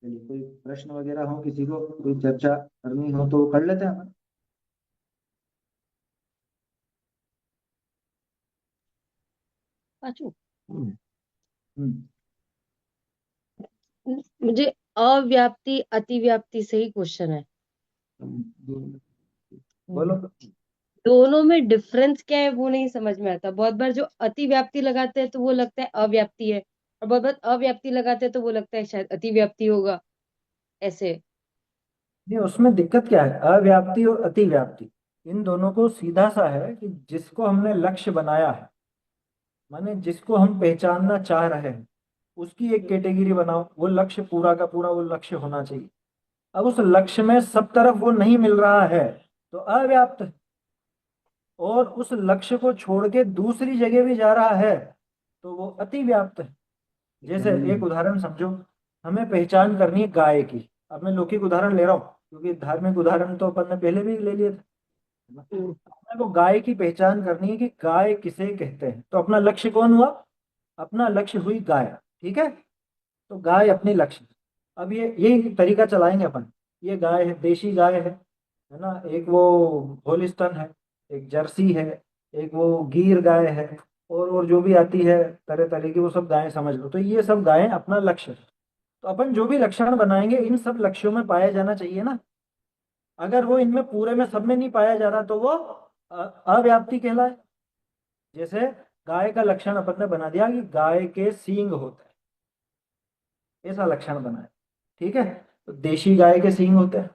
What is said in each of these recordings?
चलिए, कोई प्रश्न वगैरह हो, किसी को कोई चर्चा करनी हो तो कर लेते हैं अपन। पाँचों। हम्म। मुझे अव्याप्ति अतिव्याप्ति से ही क्वेश्चन है। बोलो। दोनों में डिफरेंस क्या है वो नहीं समझ में आता। बहुत बार जो अतिव्याप्ति लगाते हैं तो वो लगता है अव्याप्ति है, और बहुत बार अव्याप्ति लगाते हैं तो वो लगता है शायद अतिव्याप्ति होगा, ऐसे। नहीं, उसमें दिक्कत क्या है? अव्याप्ति और अतिव्याप्ति, इन दोनों को सीधा सा है कि जिसको हमने लक्ष्य बनाया है, माने जिसको हम पहचानना चाह रहे हैं, उसकी एक कैटेगरी बनाओ। वो लक्ष्य पूरा का पूरा वो लक्ष्य होना चाहिए। अब उस लक्ष्य में सब तरफ वो नहीं मिल रहा है तो अव्याप्त है। और उस लक्ष्य को छोड़ के दूसरी जगह भी जा रहा है तो वो अति व्याप्त है। जैसे एक उदाहरण समझो, हमें पहचान करनी है गाय की। अब मैं लौकिक उदाहरण ले रहा हूँ क्योंकि धार्मिक उदाहरण तो अपन ने पहले भी ले लिए थे। हम्म। अपने को गाय की पहचान करनी है कि गाय किसे कहते हैं, तो अपना लक्ष्य कौन हुआ? अपना लक्ष्य हुई गाय। ठीक है, तो गाय अपनी लक्ष्य। अब ये यही तरीका चलाएंगे अपन। ये गाय है, देशी गाय है ना। एक वो होलिस्टन है, एक जर्सी है, एक वो गीर गाय है, और जो भी आती है तरह तरह की, वो सब गायें समझ लो। तो ये सब गायें अपना लक्ष्य है। तो अपन जो भी लक्षण बनाएंगे इन सब लक्ष्यों में पाया जाना चाहिए ना। अगर वो इनमें पूरे में सब में नहीं पाया जा रहा तो वो अव्याप्ति कहलाए। जैसे गाय का लक्षण अपन ने बना दिया कि गाय के सींग होते हैं, ऐसा लक्षण बनाए। ठीक है, तो देशी गाय के सींग होते हैं।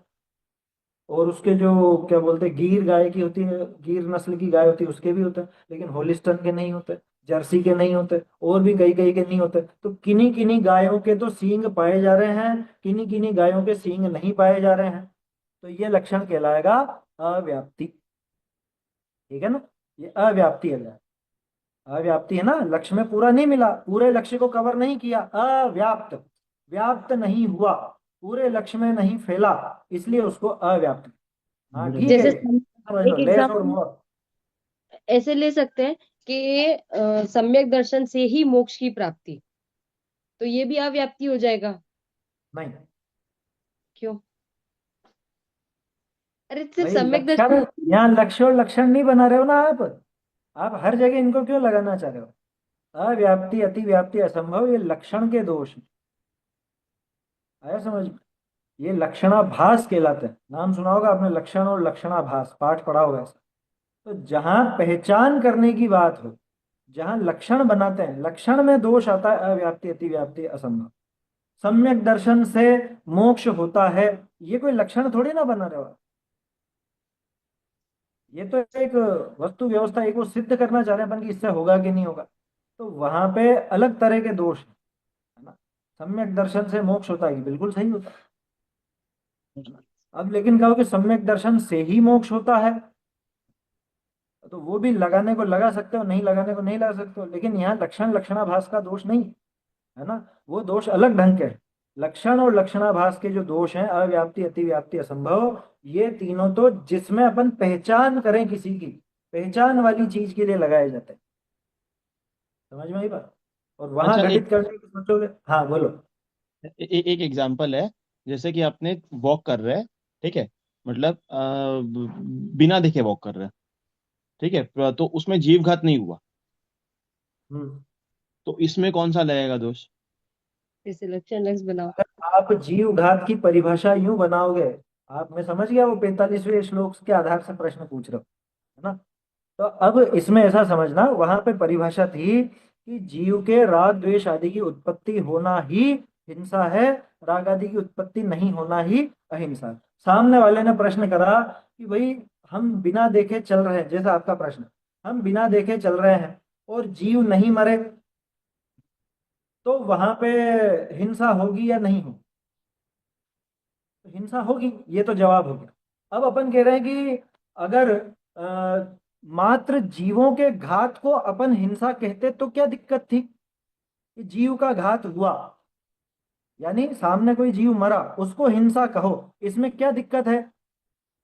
और उसके जो क्या बोलते हैं, गीर गाय की होती है, गिर नस्ल की गाय होती है, उसके भी होते हैं। लेकिन होलिस्टन के नहीं होते, जर्सी के नहीं होते, और भी कई कई के नहीं होते। तो किन्हीं किन्हीं गायों के तो सींग पाए जा रहे हैं, किन्हीं किन्हीं गायों के सींग नहीं पाए जा रहे हैं। तो ये लक्षण कहलाएगा अव्याप्ति। ठीक है ना, ये अव्याप्ति है। अव्याप्ति है ना, लक्ष्य में पूरा नहीं मिला, पूरे लक्ष्य को कवर नहीं किया, अव्याप्त। व्याप्त नहीं हुआ, पूरे लक्ष्य में नहीं फैला, इसलिए उसको अव्याप्त। हाँ ठीक है, जैसे समझ लो, एक लेस और एग्जांपल मोर। ऐसे ले सकते हैं कि सम्यक दर्शन से ही मोक्ष की प्राप्ति, तो ये भी अव्याप्ति हो जाएगा। नहीं क्यों? अरे सिर्फ भाई, सम्यक लक्षण, दर्शन। यहाँ लक्ष्य और लक्षण नहीं बना रहे हो ना आप हर जगह इनको क्यों लगाना चाह रहे हो? अव्याप्ति अतिव्याप्ति असंभव, ये लक्षण के दोष हैं। आया समझ में? ये लक्षणाभास कहलाते हैं। नाम सुना होगा आपने, लक्षण और लक्षणाभास, पाठ पढ़ा होगा ऐसा। तो जहां पहचान करने की बात हो, जहां लक्षण बनाते हैं, लक्षण में दोष आता है, अव्याप्ति अतिव्याप्ति असंभव। सम्यक दर्शन से मोक्ष होता है, ये कोई लक्षण थोड़ी ना बना रहे हो। ये तो एक वस्तु व्यवस्था, एक वो सिद्ध करना चाह रहे हैं अपन कि इससे होगा कि नहीं होगा। तो वहां पे अलग तरह के दोष है ना। सम्यक दर्शन से मोक्ष होता है, ये बिल्कुल सही होता है। अब लेकिन कहो कि सम्यक दर्शन से ही मोक्ष होता है, तो वो भी लगाने को लगा सकते हो, नहीं लगाने को नहीं लगा सकते हो। लेकिन यहाँ लक्षण लक्षणाभास का दोष नहीं है ना, वो दोष अलग ढंग के हैं। लक्षण और लक्षणाभास के जो दोष हैं, अव्याप्ति अतिव्याप्ति असंभव, ये तीनों तो जिसमें अपन पहचान करें किसी की, पहचान वाली चीज के लिए लगाए जाते हैं। समझ में आई बात? और वहां अच्छा, घटित करने की सोचोगे। हाँ बोलो। एक एग्जांपल है। जैसे कि आपने वॉक कर रहे हैं, ठीक है, मतलब बिना देखे वॉक कर रहे हैं, ठीक है, तो उसमें जीव घात नहीं हुआ, हम्म। तो इसमें कौन सा लगेगा दोष? इसे लक्षण लक्ष्य बनाओ। अगर आप जीव घात की परिभाषा यूं बनाओगे, आप, मैं समझ गया वो 45वें श्लोक के आधार से प्रश्न पूछ रहे हो, है ना। तो अब इसमें ऐसा समझना, वहां पे परिभाषा थी कि जीव के राग द्वेष आदि की उत्पत्ति होना ही हिंसा है, राग आदि की उत्पत्ति नहीं होना ही अहिंसा। सामने वाले ने प्रश्न करा कि भाई, हम बिना देखे चल रहे हैं, जैसा आपका प्रश्न, हम बिना देखे चल रहे हैं और जीव नहीं मरे, तो वहां पे हिंसा होगी या नहीं होगी? तो हिंसा होगी, ये तो जवाब हो गया। अब अपन कह रहे हैं कि अगर मात्र जीवों के घात को अपन हिंसा कहते तो क्या दिक्कत थी? कि जीव का घात हुआ, यानी सामने कोई जीव मरा, उसको हिंसा कहो, इसमें क्या दिक्कत है?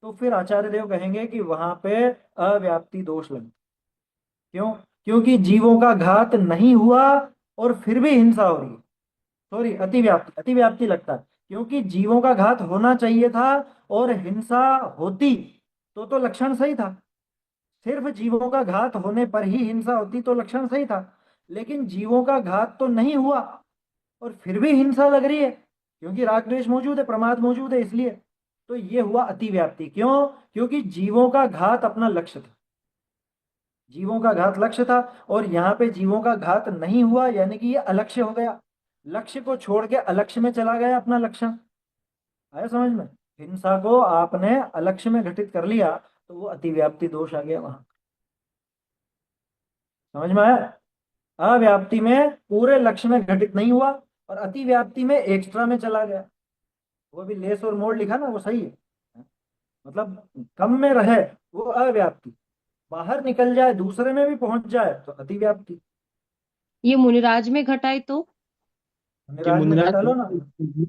तो फिर आचार्य देव कहेंगे कि वहां पे अव्याप्ति दोष लगे। क्यों? क्योंकि जीवों का घात नहीं हुआ और फिर भी हिंसा हो रही है। सॉरी, अतिव्याप्ति, अतिव्याप्ति लगता है क्योंकि जीवों का घात होना चाहिए था और हिंसा होती तो लक्षण सही था। सिर्फ जीवों का घात होने पर ही हिंसा होती तो लक्षण सही था। लेकिन जीवों का घात तो नहीं हुआ और फिर भी हिंसा लग रही है, क्योंकि राग द्वेष मौजूद है, प्रमाद मौजूद है, इसलिए। तो ये हुआ अतिव्याप्ति। क्यों? क्योंकि जीवों का घात अपना लक्ष्य था। जीवों का घात लक्ष्य था, और यहाँ पे जीवों का घात नहीं हुआ, यानी कि ये अलक्ष्य हो गया। लक्ष्य को छोड़ के अलक्ष्य में चला गया अपना लक्षण। आया समझ में? हिंसा को आपने अलक्ष्य में घटित कर लिया, तो वो अतिव्याप्ति दोष आ गया वहां। समझ में आया? अव्याप्ति में पूरे लक्ष्य में घटित नहीं हुआ, और अतिव्याप्ति में एक्स्ट्रा में चला गया। वो भी लेस और मोड़ लिखा ना, वो सही है। मतलब कम में रहे, वो अव्याप्ति। बाहर निकल जाए, दूसरे में भी पहुंच जाए, तो अतिव्याप्ति। ये मुनिराज में घटाए तो? कि मुनिराज में मुनिराज घटा लो ना।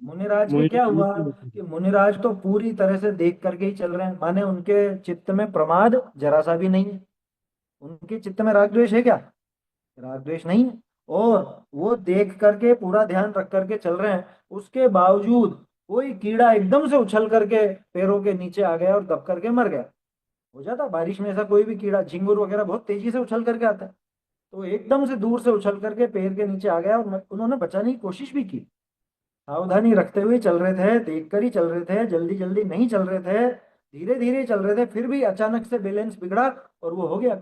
मुनिराज के क्या हुआ कि मुनिराज तो पूरी तरह से देख करके ही चल रहे हैं, माने उनके चित्त में प्रमाद जरा सा भी नहीं है। उनके चित्त में राग द्वेष है क्या? राग द्वेष नहीं है। और वो देख करके पूरा ध्यान रख करके चल रहे हैं, उसके बावजूद कोई कीड़ा एकदम से उछल करके पैरों के नीचे आ गया और दब करके मर गया। हो जाता बारिश में ऐसा, कोई भी कीड़ा, झिंगुर वगैरह बहुत तेजी से उछल करके आता है, तो एकदम से दूर से उछल करके पैर के नीचे आ गया, और उन्होंने बचाने की कोशिश भी की। सावधानी रखते हुए चल रहे थे, देख कर ही चल रहे थे, जल्दी जल्दी नहीं चल रहे थे, धीरे धीरे चल रहे थे, फिर भी अचानक से बैलेंस बिगड़ा और वो हो गया।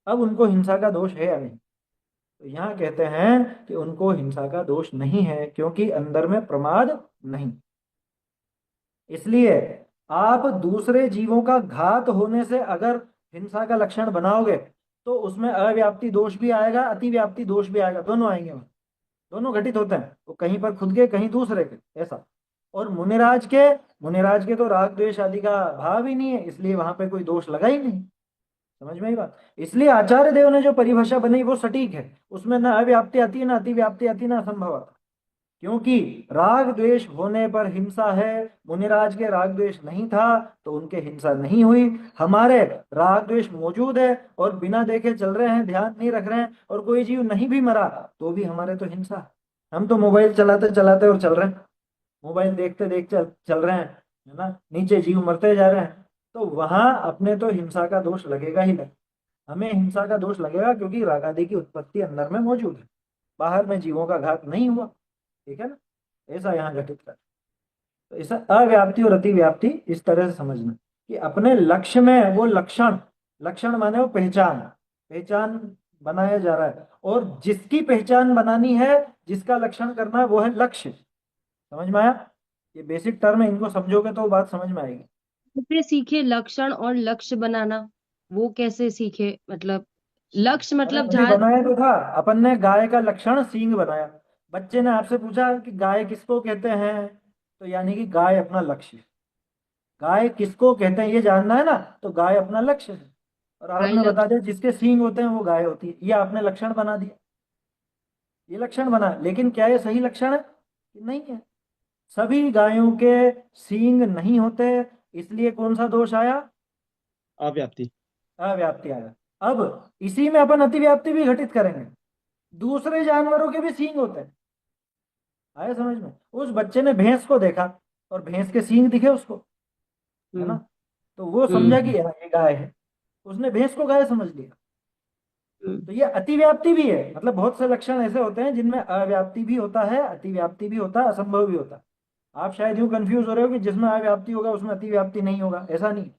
अब उनको हिंसा का दोष है या नहीं? तो यहाँ कहते हैं कि उनको हिंसा का दोष नहीं है, क्योंकि अंदर में प्रमाद नहीं। इसलिए आप दूसरे जीवों का घात होने से अगर हिंसा का लक्षण बनाओगे, तो उसमें अव्याप्ति दोष भी आएगा, अतिव्याप्ति दोष भी आएगा, दोनों आएंगे वहाँ। दोनों घटित होते हैं, तो कहीं पर खुद के, कहीं दूसरे के, ऐसा। और मुनिराज के तो राग द्वेष आदि का भाव ही नहीं है, इसलिए वहां पे कोई दोष लगा ही नहीं। समझ में ही बात? इसलिए आचार्य देव ने जो परिभाषा बनाई वो सटीक है, उसमें ना अव्याप्ति आती है, ना अतिव्याप्ति आती है, ना असंभव आता। क्योंकि राग द्वेष होने पर हिंसा है। मुनिराज के राग द्वेष नहीं था, तो उनके हिंसा नहीं हुई। हमारे राग द्वेष मौजूद है और बिना देखे चल रहे हैं, ध्यान नहीं रख रहे हैं, और कोई जीव नहीं भी मरा, तो भी हमारे तो हिंसा है। हम तो मोबाइल चलाते चलाते और चल रहे हैं, मोबाइल देखते देखते चल रहे हैं, है ना, नीचे जीव मरते जा रहे हैं। तो वहां अपने तो हिंसा का दोष लगेगा ही लगेगा। हमें हिंसा का दोष लगेगा, क्योंकि राग आदि की उत्पत्ति अंदर में मौजूद है, बाहर में जीवों का घात नहीं हुआ। ठीक है ना? ऐसा यहाँ घटित कर। तो ऐसा अव्याप्ति और अतिव्याप्ति इस तरह से समझना कि अपने लक्ष्य में वो लक्षण, लक्षण माने वो पहचान, पहचान बनाया जा रहा है, और जिसकी पहचान बनानी है, जिसका लक्षण करना है, वो है लक्ष्य। समझ में आया? ये बेसिक टर्म है, इनको समझोगे तो बात समझ में आएगी। कैसे सीखे लक्षण और लक्ष्य बनाना? वो कैसे सीखे मतलब? लक्ष्य अरे मतलब अभी जहाँ। बनाया तो था अपन ने, गाय का लक्षण सींग बनाया। बच्चे ने आपसे पूछा कि गाय किसको कहते हैं, तो यानी कि गाय अपना लक्ष्य। गाय किसको कहते हैं ये जानना है ना, तो गाय अपना लक्ष्य है। और गाय आपने बता लक्ष्य। दिया जिसके सींग होते हैं वो गाय होती है, ये आपने लक्षण बना दिया। ये लक्षण बना, लेकिन क्या ये सही लक्षण है? नहीं है। सभी गायों के सींग नहीं होते, इसलिए कौन सा दोष आया? अव्याप्ति। अव्याप्ति आया। अब इसी में अपन अतिव्याप्ति भी घटित करेंगे। दूसरे जानवरों के भी सींग होते हैं। आया समझ में? उस बच्चे ने भैंस को देखा और भैंस के सींग दिखे उसको, है ना, हम्म। तो वो हम्म। समझा कि हाँ, ये गाय है, उसने भैंस को गाय समझ लिया। हम्म। तो ये अतिव्याप्ति भी है। मतलब बहुत से लक्षण ऐसे होते हैं जिनमें अव्याप्ति भी होता है, अतिव्याप्ति भी होता है, असंभव भी होता है। आप शायद यूं कंफ्यूज हो रहे हो कि जिसमें अव्याप्ति होगा उसमें अतिव्याप्ति नहीं होगा, ऐसा नहीं।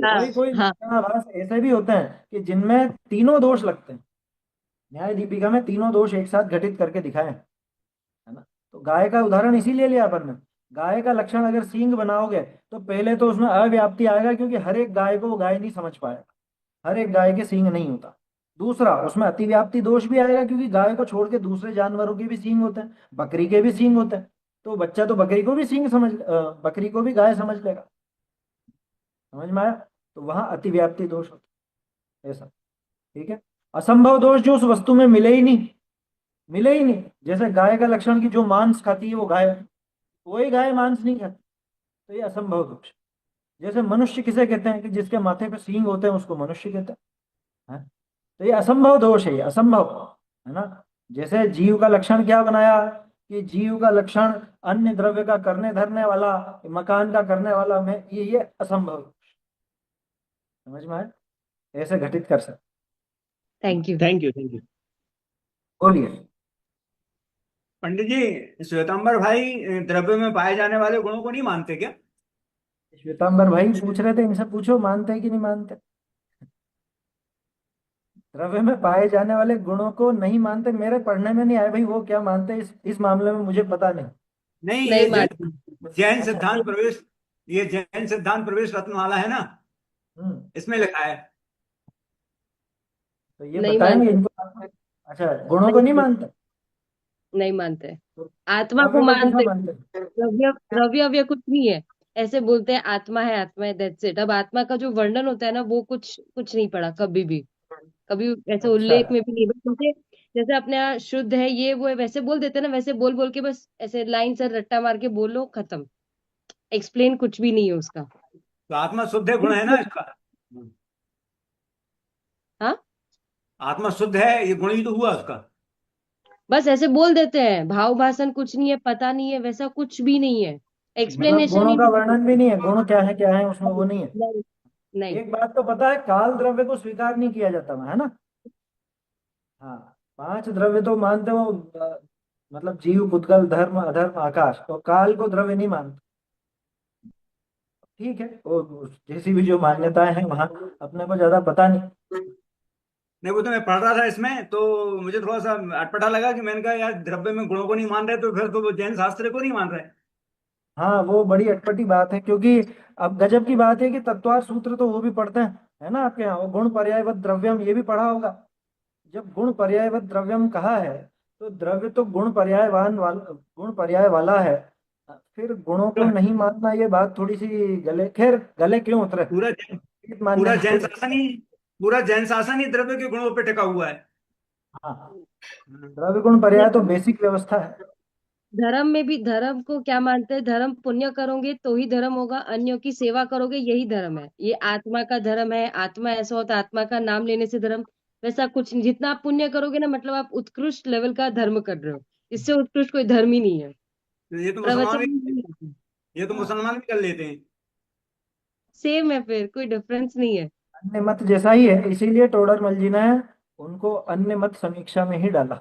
हाँ। कोई कोई हाँ। लक्षणाभास ऐसे भी होते हैं कि जिनमें तीनों दोष लगते हैं। न्याय दीपिका में तीनों दोष एक साथ घटित करके दिखाए हैं, है ना। तो गाय का उदाहरण इसीलिए लिया अपन ने। गाय का लक्षण अगर सींग बनाओगे, तो पहले तो उसमें अव्याप्ति आएगा, क्योंकि हर एक गाय को वो गाय नहीं समझ पाएगा, हर एक गाय के सींग नहीं होता। दूसरा, उसमें अतिव्याप्ति दोष भी आएगा, क्योंकि गाय को छोड़ के दूसरे जानवरों के भी सींग होते हैं, बकरी के भी सींग होते हैं। तो बच्चा तो बकरी को भी सींग समझ, बकरी को भी गाय समझ लेगा। समझ में आया? तो वहां अतिव्याप्ति दोष होता है, ऐसा। ठीक है। असंभव दोष, जो उस वस्तु में मिले ही नहीं, मिले ही नहीं। जैसे गाय का लक्षण की जो मांस खाती है वो गाय, वही गाय मांस नहीं खाती, तो ये असंभव दोष। जैसे मनुष्य किसे कहते हैं कि जिसके माथे पे सींग होते हैं उसको मनुष्य कहते हैं। तो ये असंभव दोष है, ये असंभव, है ना। जैसे जीव का लक्षण क्या बनाया कि जीव का लक्षण अन्य द्रव्य का करने धरने वाला, मकान का करने वाला, में ये असंभव। समझ में आया? ऐसे घटित कर सकते। Thank you. Thank you, thank you. बोलिए। पंडित जी, श्वेतांबर भाई द्रव्य में पाए जाने वाले गुणों को नहीं मानते क्या? श्वेतांबर भाई पूछ रहे थे, इनसे पूछो मानते हैं कि नहीं मानते। द्रव्य में पाए जाने वाले गुणों को नहीं मानते, मेरे पढ़ने में नहीं आए भाई वो क्या मानते हैं, इस मामले में मुझे पता नहीं। नहीं, नहीं ये मानती। जैन अच्छा। सिद्धांत प्रवेश, ये जैन सिद्धांत प्रवेश रत्नमाला है ना, हम्म। इसमें लिखा है। तो ये नहीं बताएंगे मानते। इनको। अच्छा, गुणों को नहीं नहीं, मानते। नहीं मानते। तो आत्मा को द्रव्य को कैसा मानते। मानते हैं? द्रव्य द्रव्य अवयव कुछ नहीं है। ऐसे बोलते हैं आत्मा है, आत्मा है, दैट्स इट। अब आत्मा का जो वर्णन होता है ना, वो कुछ कुछ नहीं पढ़ा कभी भी। कभी ऐसे अच्छा। उल्लेख में भी नहीं, बस जैसे जैसे अपने यहाँ शुद्ध है ये वो है, वैसे बोल देते हैं ना, वैसे बोल बोल के बस ऐसे लाइन से रट्टा मार के बोलो, खत्म। एक्सप्लेन कुछ भी नहीं है उसका। तो आत्मा शुद्ध है, गुण है ना इसका। हाँ, आत्मा शुद्ध है, ये गुण ही तो हुआ उसका। बस ऐसे बोल देते हैं, भाव भाषण कुछ नहीं है, पता नहीं है, वैसा कुछ भी नहीं है। मतलब एक्सप्लेनेशन गुणों ही का नहीं वर्णन भी नहीं है, गुण क्या है उसमें वो नहीं है। नहीं, नहीं। एक बात तो पता है, काल द्रव्य को स्वीकार नहीं किया जाता वहाँ, है ना। हाँ। पांच द्रव्य तो मानते हो, मतलब जीव, पुद्गल, धर्म, अधर्म, आकाश, तो काल को द्रव्य नहीं मानते। ठीक है, वो जैसी भी जो मान्यताएं हैं वहाँ, अपने को ज्यादा पता नहीं। नहीं, वो तो मैं पढ़ रहा था इसमें, तो मुझे थोड़ा सा अटपटा लगा कि मैंने कहा यार द्रव्य में गुणों को नहीं मान रहे, तो फिर तो वो जैन शास्त्र को नहीं मान रहे। हाँ, वो बड़ी अटपटी बात है, क्योंकि अब गजब की बात है कि तत्वार सूत्र तो वो भी पढ़ते हैं, है ना आपके यहाँ, वो गुण पर्यायवत द्रव्यम ये भी पढ़ा होगा। जब गुण पर्यायवत द्रव्यम कहा है, तो द्रव्य तो गुण पर्याय वाला है। फिर गुणों को नहीं मानना, ये बात थोड़ी सी गले, खैर गले क्यों उतरे, पूरा मानने पूरा में जैन कोई। शासन ही पूरा जैन शासन ही द्रव्य के गुणों पर टिका हुआ है। हाँ, द्रव्य गुण पर्याय तो बेसिक व्यवस्था है। धर्म में भी धर्म को क्या मानते हैं? धर्म पुण्य करोगे तो ही धर्म होगा, अन्यों की सेवा करोगे यही धर्म है। ये आत्मा का धर्म है। आत्मा ऐसा होता है, आत्मा का नाम लेने से धर्म। वैसा कुछ नहीं। जितना आप पुण्य करोगे ना, मतलब आप उत्कृष्ट लेवल का धर्म कर रहे हो। इससे उत्कृष्ट कोई धर्म ही नहीं है। तो ये तो मुसलमान प्रवचन भी में नहीं आता। ये तो हाँ, मुसलमान भी कर लेते हैं। सेम है, फिर कोई डिफरेंस नहीं है। अन्य मत जैसा ही है, इसीलिए टोडरमल जी ने उनको अन्य मत समीक्षा में ही डाला,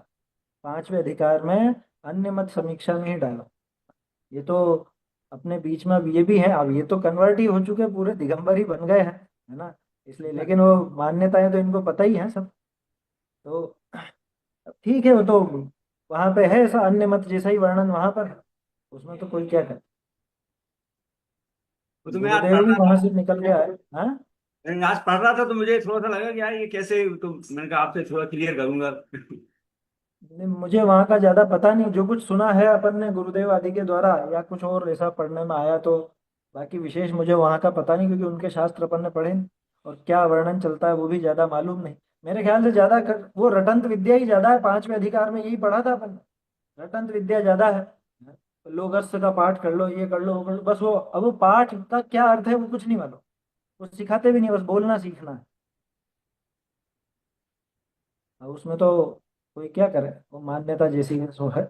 पांचवें अधिकार में अन्य मत समीक्षा में ही डाला। ये तो अपने बीच में अब ये भी है, अब ये तो कन्वर्ट ही हो चुके, पूरे दिगंबर ही बन गए हैं, है ना। इसलिए, लेकिन वो मान्यताएं तो इनको पता ही है सब। तो ठीक है, वो तो वहां पे है ऐसा अन्य मत जैसा ही वर्णन वहां पर है, उसमें तो कोई क्या करे। वो तो मैं आज गुरुदेव पढ़ भी रहा वहां था। से निकल के आए। हाँ। आज पढ़ रहा था तो मुझे थोड़ा सा लगा कि यार ये कैसे, तो मैंने कहा आपसे थोड़ा क्लियर करूंगा। नहीं, मुझे वहाँ का ज़्यादा पता नहीं, जो कुछ सुना है अपन ने गुरुदेव आदि के द्वारा या कुछ और ऐसा पढ़ने में आया, तो बाकी विशेष मुझे वहाँ का पता नहीं, क्योंकि उनके शास्त्र अपन ने पढ़े नहीं। और क्या वर्णन चलता है वो भी ज़्यादा मालूम नहीं। मेरे ख्याल से ज़्यादा वो रटंत विद्या ही ज़्यादा है, पांचवें अधिकार में यही पढ़ा था अपन ने, रटंत विद्या ज़्यादा है। लोगस्य का पाठ कर लो, ये कर लो, वो कर लो, बस वो, अब वो पाठ का क्या अर्थ है वो कुछ नहीं मालूम। वो सिखाते भी नहीं, बस बोलना सीखना है। अब उसमें तो कोई क्या करे, वो मान्यता जैसी है सो है।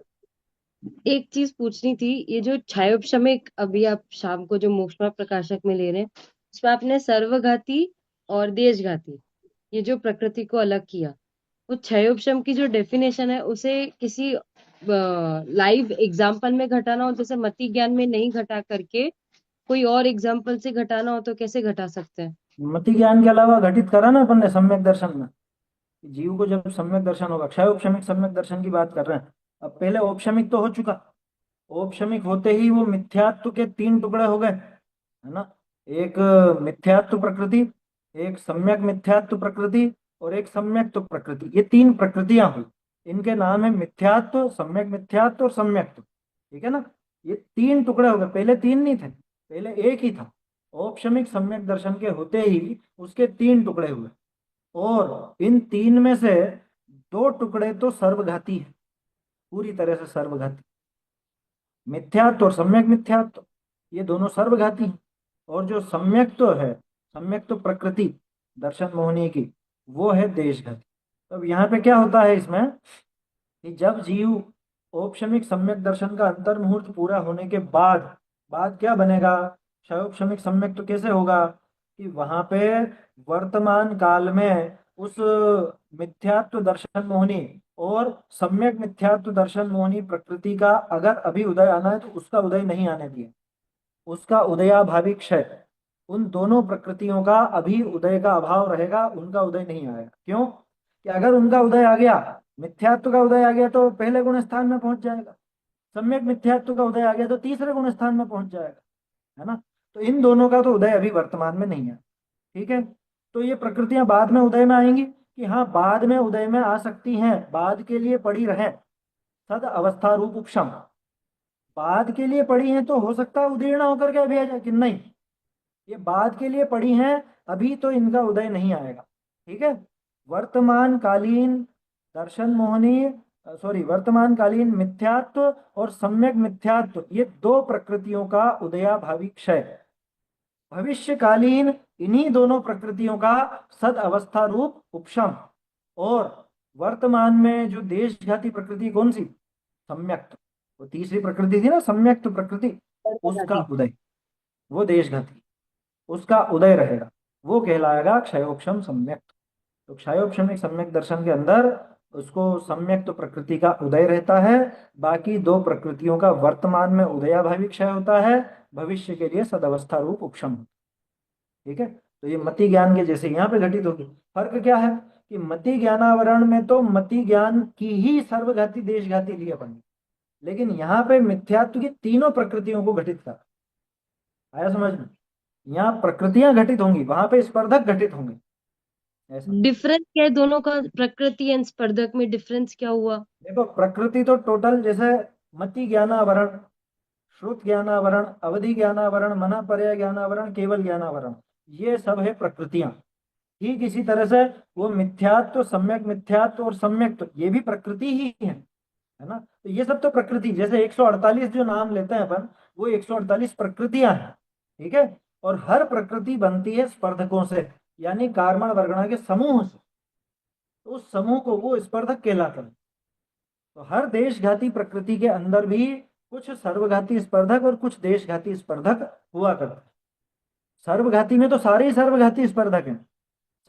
एक चीज पूछनी थी। ये जो क्षयोपशमिक अभी आप शाम को जो मोक्ष प्रकाशक में ले रहे हैं, उसमें आपने सर्वघाती और देशघाती, ये जो प्रकृति को अलग किया, वो क्षयोपशम की जो डेफिनेशन है, उसे किसी लाइव एग्जाम्पल में घटाना हो, जैसे मति ज्ञान में नहीं घटा करके कोई और एग्जाम्पल से घटाना हो, तो कैसे घटा सकते हैं? मति ज्ञान के अलावा घटित करा ना अपन ने सम्यक दर्शन में, कि जीव को जब सम्यक दर्शन होगा, क्षय उपशमिक सम्यक दर्शन की बात कर रहे हैं। अब पहले औपशमिक तो हो चुका, औपशमिक होते ही वो मिथ्यात्व के तीन टुकड़े हो गए, है ना। एक मिथ्यात्व प्रकृति, एक सम्यक मिथ्यात्व प्रकृति, और एक सम्यक्त्व प्रकृति, ये तीन प्रकृतियां हुई। इनके नाम है मिथ्यात्व, सम्यक मिथ्यात्व और सम्यक्त्व। ठीक है ना। ये तीन टुकड़े हो गए, पहले तीन नहीं थे, पहले एक ही था। औपशमिक सम्यक दर्शन के होते ही उसके तीन टुकड़े हुए, और इन तीन में से दो टुकड़े तो सर्वघाती है, पूरी तरह से सर्वघाती। मिथ्यात्व और सम्यक मिथ्यात्व, ये दोनों सर्वघाती हैं। और जो सम्यक तो है, सम्यक तो प्रकृति दर्शन मोहिनी की, वो है देशघाती। तो अब यहाँ पे क्या होता है इसमें, कि जब जीव औपशमिक सम्यक दर्शन का अंतर मुहूर्त पूरा होने के बाद क्या बनेगा? क्षयोपशमिक सम्यक तो कैसे होगा कि वहां पे वर्तमान काल में उस मिथ्यात्व दर्शन मोहिनी और सम्यक मिथ्यात्व दर्शन मोहिनी प्रकृति का अगर अभी उदय आना है तो उसका उदय नहीं आने दिए, उसका उदयाभावी क्षय। उन दोनों प्रकृतियों का अभी उदय का अभाव रहेगा, उनका उदय नहीं आएगा। क्यों? कि अगर उनका उदय आ गया, मिथ्यात्व का उदय आ गया तो पहले गुण स्थान में पहुंच जाएगा, सम्यक मिथ्यात्व का उदय आ गया तो तीसरे गुण स्थान में पहुंच जाएगा, है ना? तो इन दोनों का तो उदय अभी वर्तमान में नहीं है। ठीक है, तो ये प्रकृतियां बाद में उदय में आएंगी कि हाँ, बाद में उदय में आ सकती हैं, बाद के लिए पड़ी रहे। सद अवस्था रूप उपशम बाद के लिए पड़ी हैं तो हो सकता है उदीर्ण होकर के अभी आ जाए कि नहीं, ये बाद के लिए पड़ी हैं, अभी तो इनका उदय नहीं आएगा। ठीक है, वर्तमान कालीन दर्शन मोहनी, सॉरी, वर्तमान कालीन मिथ्यात्व और सम्यक मिथ्यात्व, ये दो प्रकृतियों का उदयाभावी क्षय। भविष्यकालीन इन्हीं दोनों प्रकृतियों का सद अवस्था रूप उपशम। और वर्तमान में जो देशघाती प्रकृति कौन सी? सम्यक्त, वो तीसरी प्रकृति थी ना सम्यक्त प्रकृति, उसका सर्वघाती। उदय, वो देशघाती, उसका उदय रहेगा, वो कहलाएगा क्षयोक्षम सम्यक। तो क्षयोक्षम एक सम्यक दर्शन के अंदर उसको सम्यक तो प्रकृति का उदय रहता है, बाकी दो प्रकृतियों का वर्तमान में उदयाभावी क्षय होता है, भविष्य के लिए सदवस्था रूप उपशम। ठीक है, तो ये मति ज्ञान के जैसे यहाँ पे घटित होगी। फर्क क्या है कि मति ज्ञानावरण में तो मति ज्ञान की ही सर्वघाती देशघाती ली अपन ने, लेकिन यहाँ पे मिथ्यात्व की तीनों प्रकृतियों को घटित कर। आया समझ में? यहाँ प्रकृतियां घटित होंगी, वहां पे स्पर्धक घटित होंगे, ऐसा। डिफरेंस क्या है दोनों का, प्रकृति एंड स्पर्धक में डिफरेंस क्या हुआ? देखो, प्रकृति तो टोटल जैसे मति ज्ञानावरण, श्रुत ज्ञानावरण, अवधि ज्ञानावरण, मना पर्याय ज्ञानावरण, केवल ज्ञानावरण, ये सब है प्रकृतियां। ठीक इसी तरह से वो मिथ्यात्व, सम्यक मिथ्यात्व और सम्यक, तो ये भी प्रकृति ही है ना? तो ये सब तो प्रकृति, जैसे 148 जो नाम लेते हैं अपन, वो 148 प्रकृतियां हैं। ठीक है, और हर प्रकृति बनती है स्पर्धकों से, यानी कार्बन वर्गणा के समूह से, तो उस समूह को वो स्पर्धक कहलाता है। तो हर देशघाती प्रकृति के अंदर भी कुछ सर्वघाती स्पर्धक और कुछ देशघाती स्पर्धक हुआ करते हैं। सर्वघाती में तो सारे ही सर्वघाती स्पर्धक हैं,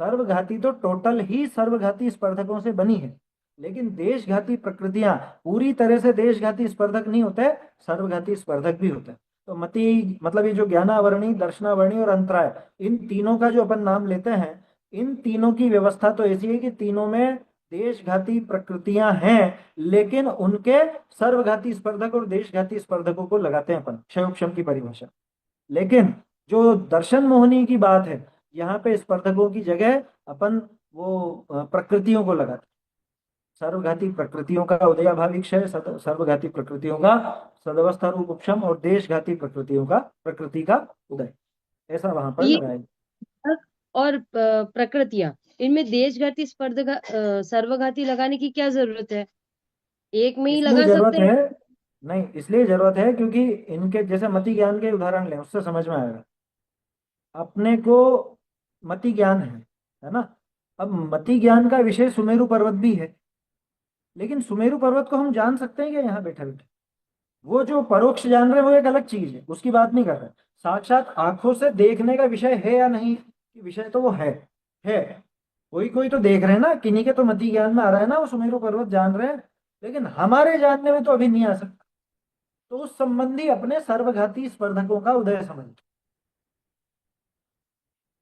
सर्वघाती तो टोटल ही सर्वघाती स्पर्धकों से बनी है, लेकिन देशघाती प्रकृतियां पूरी तरह से देशघाती स्पर्धक नहीं होते, सर्वघाती स्पर्धक भी होते हैं। तो मति मतलब ये जो ज्ञानावरणी, दर्शनावरणी और अंतराय, इन तीनों का जो अपन नाम लेते हैं, इन तीनों की व्यवस्था तो ऐसी है कि तीनों में देशघाती प्रकृतियां हैं, लेकिन उनके सर्वघाती स्पर्धक और देशघाती स्पर्धकों को लगाते हैं अपन, क्षयोक्षम की परिभाषा। लेकिन जो दर्शन मोहनी की बात है, यहाँ पे स्पर्धकों की जगह अपन वो प्रकृतियों को लगाते हैं। सर्वघाती प्रकृतियों का उदयाभावी क्षय, सर्वघाती प्रकृतियों का सदवस्था रूप उपशम, और देशघाती प्रकृतियों का प्रकृति का उदय, ऐसा वहां पर ये लगाएगा। स्पर्धक और प्रकृतियां, इनमें देशघाती स्पर्धक सर्वघाती लगाने की क्या जरूरत है? एक में ही इसलिए लगा जरूरत सकते है, हैं। नहीं इसलिए जरूरत है क्योंकि इनके जैसे मति ज्ञान के उदाहरण लें, उससे समझ में आएगा। अपने को मति ज्ञान है ना? अब मति ज्ञान का विषय सुमेरु पर्वत भी है, लेकिन सुमेरु पर्वत को हम जान सकते हैं क्या यहाँ बैठे बैठे? वो जो परोक्ष जान रहे हैं वो एक अलग चीज है, उसकी बात नहीं कर रहे। साक्षात आंखों से देखने का विषय है या नहीं, कि विषय तो वो है। कोई कोई तो देख रहे हैं ना, किन्हीं के तो मति ज्ञान में आ रहा है ना, वो सुमेरु पर्वत जान रहे हैं, लेकिन हमारे जानने में तो अभी नहीं आ सकता। तो उस संबंधी अपने सर्वघाती स्पर्धकों का उदय समझ,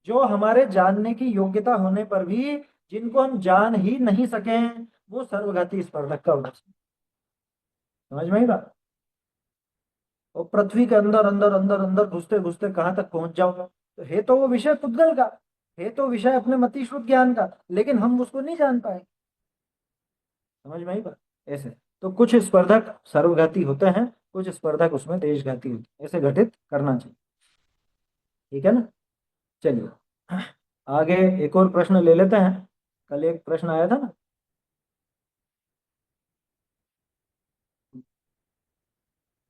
जो हमारे जानने की योग्यता होने पर भी जिनको हम जान ही नहीं सके हैं, वो सर्वघाती स्पर्धक का उदय। समझ में आई बात? और पृथ्वी के अंदर अंदर अंदर अंदर घुसते घुसते कहाँ तक पहुंच जाऊंगा, तो है तो वो विषय पुद्गल का, है तो विषय अपने मति श्रुत ज्ञान का, लेकिन हम उसको नहीं जान पाए। समझ में आई बात? ऐसे तो कुछ स्पर्धक सर्वघाती होते हैं, कुछ स्पर्धक उसमें देशघाती होते हैं, ऐसे घटित करना चाहिए। ठीक है ना? चलिए आगे एक और प्रश्न ले लेते हैं। कल एक प्रश्न आया था ना,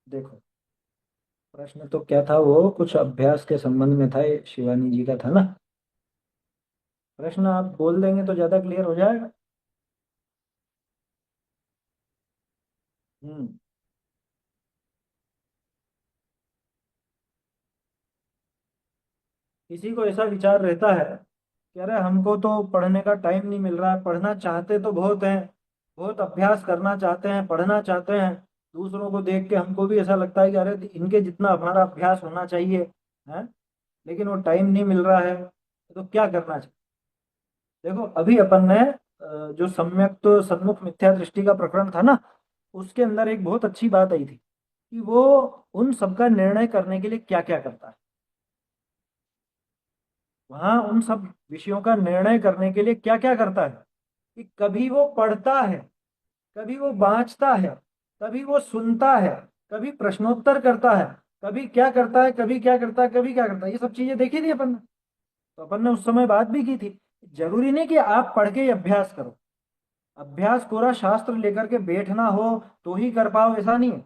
देखो प्रश्न तो क्या था, वो कुछ अभ्यास के संबंध में था, ये शिवानी जी का था ना प्रश्न। आप बोल देंगे तो ज्यादा क्लियर हो जाएगा। हम्म। किसी को ऐसा विचार रहता है कि अरे हमको तो पढ़ने का टाइम नहीं मिल रहा है, पढ़ना चाहते तो बहुत हैं, बहुत अभ्यास करना चाहते हैं, पढ़ना चाहते हैं, दूसरों को देख के हमको भी ऐसा लगता है कि अरे इनके जितना हमारा अभ्यास होना चाहिए है, लेकिन वो टाइम नहीं मिल रहा है, तो क्या करना चाहिए। देखो अभी अपन ने जो सम्यक तो सन्मुख मिथ्या दृष्टि का प्रकरण था ना, उसके अंदर एक बहुत अच्छी बात आई थी कि वो उन सबका निर्णय करने के लिए क्या क्या करता है। वहां उन सब विषयों का निर्णय करने के लिए क्या क्या करता है कि कभी वो पढ़ता है, कभी वो बाँचता है, कभी वो सुनता है, कभी प्रश्नोत्तर करता है, कभी क्या करता है, कभी क्या करता है, कभी क्या करता है, ये सब चीजें देखी थी अपन ने। तो अपन ने उस समय बात भी की थी, जरूरी नहीं कि आप पढ़ के ही अभ्यास करो, अभ्यास पूरा शास्त्र लेकर के बैठना हो तो ही कर पाओ ऐसा नहीं है।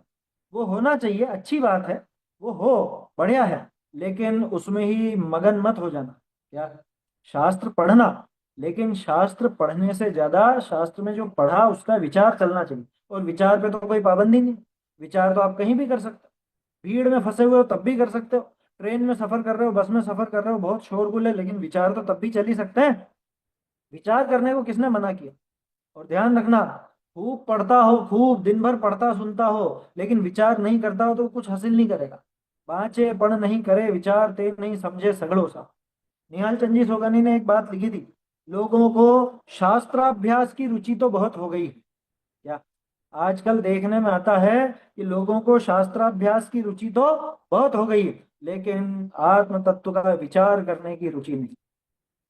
वो होना चाहिए, अच्छी बात है, वो हो, बढ़िया है, लेकिन उसमें ही मगन मत हो जाना। क्या, शास्त्र पढ़ना, लेकिन शास्त्र पढ़ने से ज्यादा शास्त्र में जो पढ़ा उसका विचार चलना चाहिए, और विचार पे तो कोई पाबंदी नहीं। विचार तो आप कहीं भी कर सकते हो, भीड़ में फंसे हुए हो तब भी कर सकते हो, ट्रेन में सफर कर रहे हो, बस में सफर कर रहे हो, बहुत शोरगुल है, लेकिन विचार तो तब भी चल ही सकते हैं। विचार करने को किसने मना किया। और ध्यान रखना, खूब पढ़ता हो, खूब दिन भर पढ़ता सुनता हो, लेकिन विचार नहीं करता हो तो कुछ हासिल नहीं करेगा। बाँचे पढ़ नहीं करे विचार, ते नहीं समझे सगड़ो सा। निहाल चंदी सोगानी ने एक बात लिखी थी, लोगों को शास्त्राभ्यास की रुचि तो बहुत हो गई है। क्या, आजकल देखने में आता है कि लोगों को शास्त्राभ्यास की रुचि तो बहुत हो गई है, लेकिन आत्म तत्व का विचार करने की रुचि नहीं।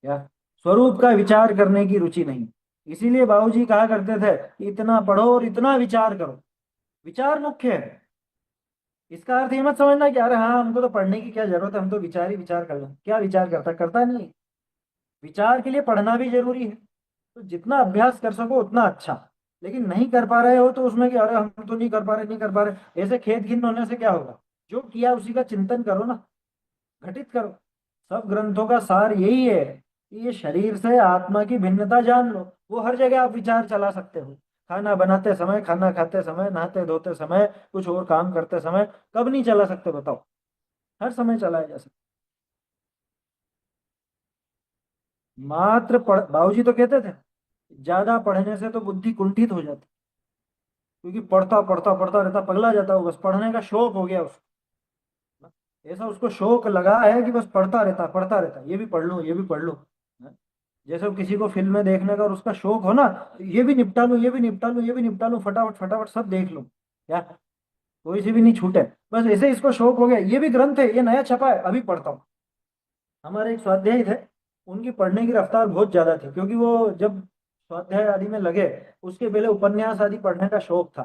क्या, स्वरूप का विचार करने की रुचि नहीं। इसीलिए बाबूजी कहा करते थे कि इतना पढ़ो और इतना विचार करो, विचार मुख्य है। इसका अर्थ ये मत समझना कि अरे हाँ हमको तो पढ़ने की क्या जरूरत है, हम तो विचार ही विचार कर लें। क्या विचार करता, करता नहीं। विचार के लिए पढ़ना भी जरूरी है, तो जितना अभ्यास कर सको उतना अच्छा। लेकिन नहीं कर पा रहे हो तो उसमें कि अरे हम तो नहीं कर पा रहे, नहीं कर पा रहे, ऐसे खेत खिन्न होने से क्या होगा। जो किया उसी का चिंतन करो ना, घटित करो। सब ग्रंथों का सार यही है कि ये शरीर से आत्मा की भिन्नता जान लो। वो हर जगह आप विचार चला सकते हो, खाना बनाते समय, खाना खाते समय, नहाते धोते समय, कुछ और काम करते समय, कब नहीं चला सकते बताओ। हर समय चलाया जा सकता। मात्र पढ़, बाबूजी तो कहते थे ज्यादा पढ़ने से तो बुद्धि कुंठित हो जाती, क्योंकि पढ़ता पढ़ता पढ़ता रहता, पगला जाता हो, बस पढ़ने का शौक हो गया उसको। ऐसा उसको शौक लगा है कि बस पढ़ता रहता, ये भी पढ़ लूं, ये भी पढ़ लूं। जैसे वो किसी को फिल्में देखने का और उसका शौक हो ना, ये भी निपटा लूं, ये भी निपटा लूं, ये भी निपटा लूं, फटाफट फटाफट सब देख लूं, क्या कोई सी भी नहीं छूटे। बस ऐसे इसको शौक हो गया, ये भी ग्रंथ है, ये नया छपा है, अभी पढ़ता हूँ। हमारे एक स्वाध्यायी थे, उनकी पढ़ने की रफ्तार बहुत ज्यादा थी, क्योंकि वो जब स्वाध्याय आदि में लगे उसके पहले उपन्यास आदि पढ़ने का शौक था।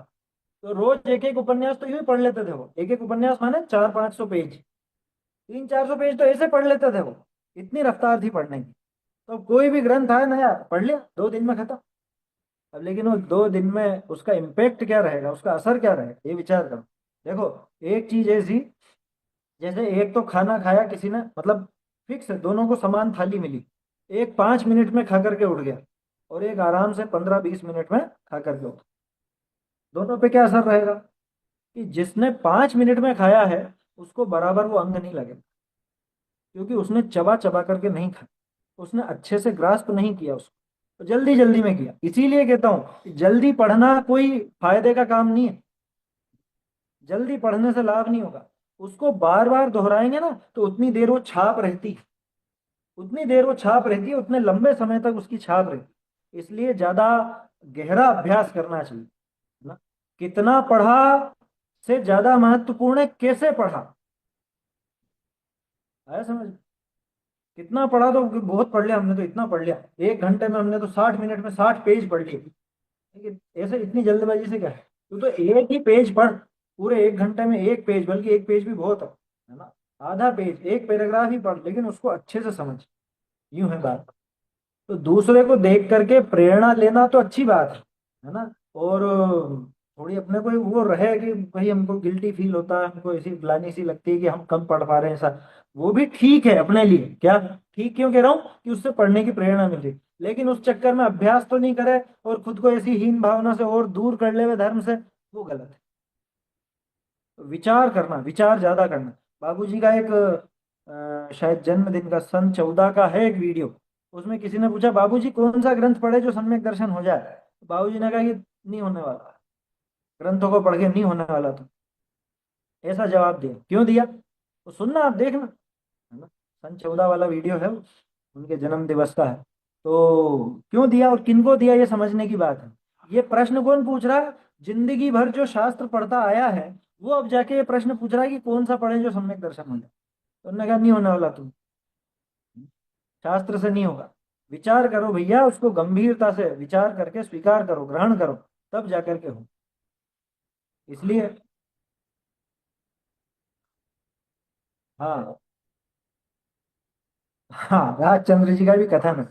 तो रोज एक एक उपन्यास तो यूं ही पढ़ लेते थे वो, एक एक उपन्यास माने 400-500 पेज, 300-400 पेज तो ऐसे पढ़ लेते थे वो। इतनी रफ्तार थी पढ़ने की। तो कोई भी ग्रंथ आया नया, पढ़ लिया 2 दिन में खत्म। अब लेकिन वो 2 दिन में उसका इम्पेक्ट क्या रहेगा, उसका असर क्या रहेगा, ये विचार करो। देखो, एक चीज ऐसी, जैसे एक तो खाना खाया किसी ने, मतलब फिक्स है, दोनों को समान थाली मिली, एक 5 मिनट में खा करके उठ गया, और एक आराम से 15-20 मिनट में खा करके उठ, दोनों पे क्या असर रहेगा। कि जिसने 5 मिनट में खाया है उसको बराबर वो अंग नहीं लगेगा, क्योंकि उसने चबा चबा करके नहीं खाया, उसने अच्छे से ग्रास्प नहीं किया उसको, तो जल्दी जल्दी में किया। इसीलिए कहता हूँ कि जल्दी पढ़ना कोई फायदे का काम नहीं है, जल्दी पढ़ने से लाभ नहीं होगा। उसको बार बार दोहराएंगे ना तो उतनी देर वो छाप रहती है, उतनी देर वो छाप रहती है, उतने लंबे समय तक उसकी छाप रहती है। इसलिए ज्यादा गहरा अभ्यास करना चाहिए ना। कितना पढ़ा से ज्यादा महत्वपूर्ण है कैसे पढ़ा, आया समझ। कितना पढ़ा तो बहुत पढ़ लिया हमने, तो इतना पढ़ लिया, 1 घंटे में हमने तो 60 मिनट में 60 पेज पढ़ लिए। लेकिन ऐसे इतनी जल्दबाजी से क्या है, तू तो एक ही पेज पढ़, पूरे 1 घंटे में एक पेज, बल्कि एक पेज भी बहुत है ना, आधा पेज, एक पैराग्राफ ही पढ़, लेकिन उसको अच्छे से समझ। यूं है बात। तो दूसरे को देख करके प्रेरणा लेना तो अच्छी बात है ना। और थोड़ी अपने को वो रहे कि भाई हमको गिल्टी फील होता है, हमको ऐसी ग्लानि सी लगती है कि हम कम पढ़ पा रहे हैं ऐसा, वो भी ठीक है अपने लिए। क्या ठीक क्यों कह रहा हूँ, कि उससे पढ़ने की प्रेरणा मिल रही, लेकिन उस चक्कर में अभ्यास तो नहीं करे और खुद को ऐसी हीन भावना से और दूर कर ले हुए धर्म से, वो गलत है। तो विचार करना, विचार ज्यादा करना। बाबूजी का एक शायद जन्मदिन का सन 14 का है एक वीडियो। उसमें किसी ने पूछा, बाबूजी कौन सा ग्रंथ पढ़े जो सम्यक दर्शन हो जाए? तो बाबूजी ने कहा कि नहीं होने वाला, ग्रंथों को पढ़ के नहीं होने वाला। तो ऐसा जवाब दिया। क्यों दिया? तो सुनना, आप देखना, है ना। सन 14 वाला वीडियो है वो, उनके जन्म दिवस का है। तो क्यों दिया और किनको दिया, ये समझने की बात है। ये प्रश्न कौन पूछ रहा है? जिंदगी भर जो शास्त्र पढ़ता आया है, वो अब जाके ये प्रश्न पूछ रहा है कि कौन सा पढ़े जो सम्यक दर्शन हो जाए। तो उन्होंने कहा नहीं होने वाला तुम, शास्त्र से नहीं होगा। विचार करो भैया, उसको गंभीरता से विचार करके स्वीकार करो, ग्रहण करो, तब जाकर के हो। इसलिए हाँ, हाँ, राजचंद्र जी का भी कथन है,